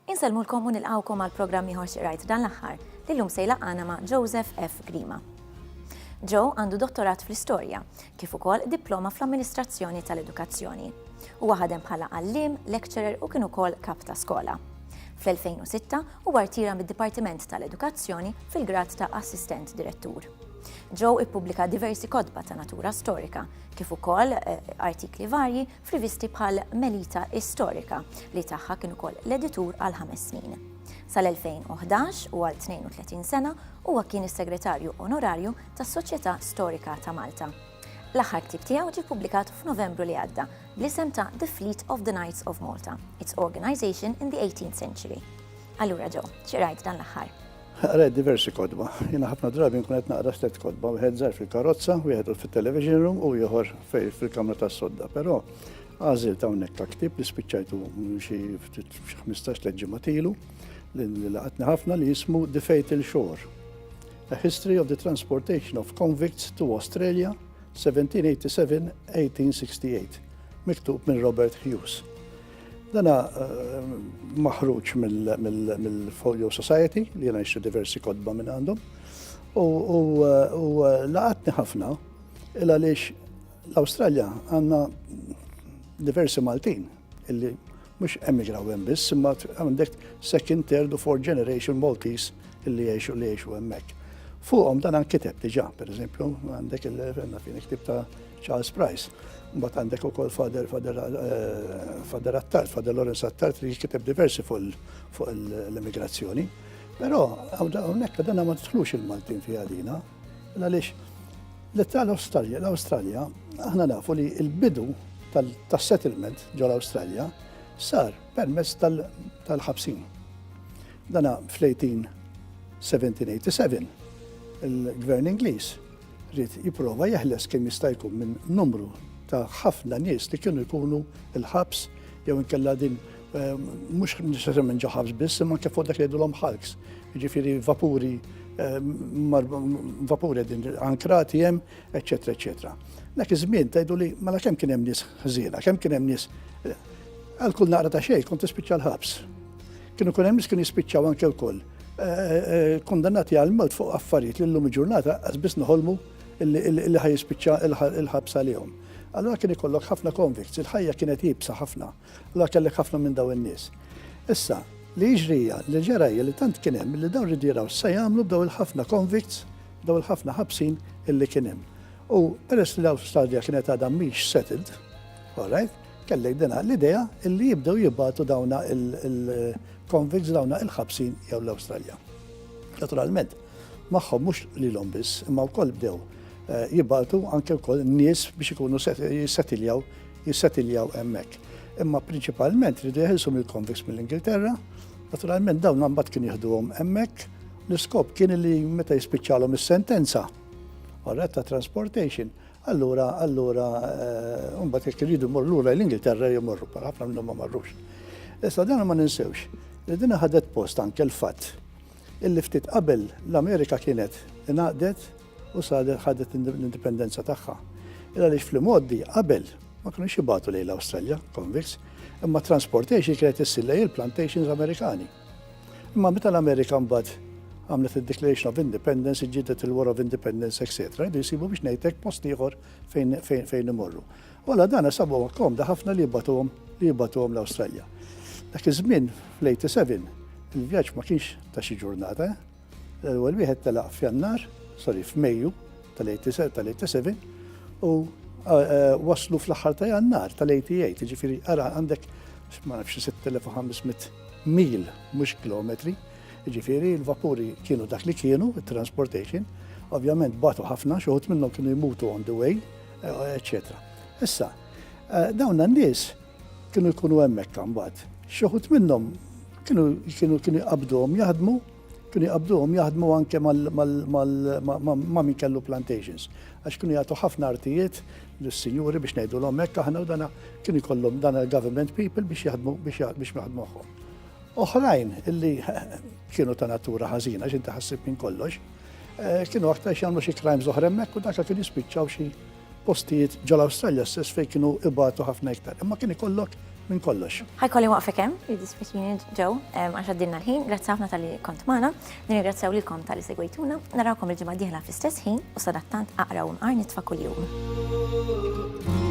Inselmulkom u nilqawkom għal programm ieħor xi rajt dan l-aħħar li llum se jlaqgħana ma' Joseph F. Grima. Joe għandu dottorat fl-istorja, kif ukoll diploma fl-amministrazzjoni tal-edukazzjoni. Huwa ħadem bħala għalliem, lecturer u kien ukoll kap ta' skola. Fl-2006 huwa rtira mid-Dipartiment tal-Edukazzjoni fil-grad ta' assistent direttur. Joe ippubblika diversi kotba ta' natura storika, kif ukoll artikli varji f'rivisti bħal Melita Istorika li tagħha kien ukoll l-editur għal 5 snin. Sal-2011 u għal 32 sena huwa kien is-segretarju onorarju tas-Soċjetà Storika ta' Malta. L-aħħar ktieb tiegħu ġie ppubblikat f'Novembru li għadda bl-isem ta' The Fleet of the Knights of Malta, its organization in the 18th century. Allura Joe, xi rajt dan l-aħħar? Għared diversi kodba. Jina ħafna drabi nkun qed naqra stet kodba, wieħed żgħar fil-karozza, wieħed fil-television room u ieħor fil-kamra tas-sodda. Però għażilt hawnhekk ktieb li spiċċajtu xi 15 ġimgħa ilu li laqatni ħafna li jismu The Fatal Shore: A History of the Transportation of Convicts to Australia 1787-1868, miktub minn Robert Hughes. Dana maħruġ mill-Folio Society li jena jixtru diversi kodba minn għandhom u laqatni ħafna il għaliex l-Awstralja għandna diversi Maltin illi mhux emigraw hemm biss, imma għandek second, third u fourth generation Maltese illi jgħixu hemmhekk. Fuqhom dan nkiteb diġà, pereżempju, għandek il-ktib ta' Charles Price. Mbagħad għandek ukoll Fader Attard, Fader Lawrence Attard li kiteb diversi fuq l-immigrazzjoni. Però hawnhekk dan ma tidħlux il-Maltin fiha dina, għaliex l-Awstralja aħna nafu li l-bidu tas-settlement ġol Awstralja sar permezz tal-ħabsin. Dana fl-1787 il-Gvern Ingliż rrid jipprova jeħles kemm jista' jkun minn numru ta' ħafna nies li kienu jkunu il-ħabs jew inkella din mhux necessarjament ġo ħabs biss imma kif dak li jgħidulhom hulks, jiġifieri vapuri din ankrati hemm, eċetera, eċetera. Dak iż-żmien tgħidu li mela kemm kien hemm nies ħżiena, kemm kien hemm nies għal kull naqra ta' xejn kont tispiċċa l-ħabs. Kienu kun hemm nies kienu jispiċċaw anke wkoll kondannati għal mewt fuq affarijiet li llum il-ġurnata biss noħolmu illi ħajjispiċċa il-ħabs għalihom. Allura kien ikollok ħafna convicts, il-ħajja kienet jibsa ħafna, allura kellek ħafna minn dawn in-nies. Issa, li jiġrija, li ġerajja li tant kien hemm li dawn iridu jaraw se jagħmlu b'daw il-ħafna convicts, daw il-ħafna ħabsin illi kien hemm. U peress li l-Awstralja kienet għadha mhix settled, all right, kellek dina l-idea illi jibdew jibbatu dawna il-convicts dawna il-ħabsin jew l-Awstralja. Naturalment, magħhom mhux lilhom biss, imma wkoll bdew jibbatu anke wkoll nies biex ikunu jissettiljaw hemmhekk. Imma prinċipalment ridu jeħilsu mill-convicts mill-Ingilterra, naturalment dawn mbagħad kienu jieħduhom hemmhekk. L-iskop kien li meta jispiċċalhom is-sentenza ta' transportation, allura mbagħad jekk iridu jmorru lura l-Ingilterra jmorru, ħafna minnhom ma marrux. Issa dan ma ninsewx li din ħadet post anke l-fatt illi ftit qabel l-Amerika kienet ingħaqdet u ħadet l-indipendenza tagħha. Għaliex fl-modi qabel ma kinux jibgħatu lejn l-Awstralja convicts, imma transportation kienet issir lejn il-plantations Amerikani. Imma meta l-Amerika mbagħad għamlet il-Declaration of Independence, ġidet il-War of Independence, etc. Jdu jisibu biex ngħidlek post ieħor fejn imorru. Wara dan sabuhom komda ħafna li jibgħatuhom l-Awstralja. Dak iż-żmien fl-87 il-vjaġġ ma kienx ta' xi ġurnata. L-ewwel wieħed telaq f'Mejju tal-87 u waslu fl-aħħar ta' Jannar tal-88, jiġifieri ara għandek ma nafx 6500 mil mhux kilometri, jiġifieri l-vapuri kienu dak li kienu, it-transportation, ovvjament batu ħafna, xi wħud minnhom kienu jmutu on the way, eċetera. Issa, dawn n-nies kienu jkunu hemmhekk mbagħad. Xi wħud minnhom kienu jqabduhom jaħdmu anke ma' min kellu plantations. Għax kienu jagħtu ħafna artijiet lis-sinjuri biex ngħidulhom hekk aħna u dana kienu jkollhom dan il-government people biex jaħdmu magħhom. Oħrajn illi kienu ta' natura ħażina x'inti ħassib minn kollox, kienu aktar x'jagħmlu xi crimes oħra hemmhekk u dak kien jispiċċaw xi postijiet ġol-Awstralja stess fejn kienu ibatu ħafna iktar. Imma kien ikollok minn kollox. Ħajkolli waqfek hemm, jiddispjaċini Joe, għax għaddilna l-ħin, grazzi ħafna tal-li kont magħna, nirringrazzjaw lilkom tal-li segwejtuna, narawkom il-ġimgħa d-dieħla fl-istess ħin u sadattant aqraw nqar nitfa' kuljum.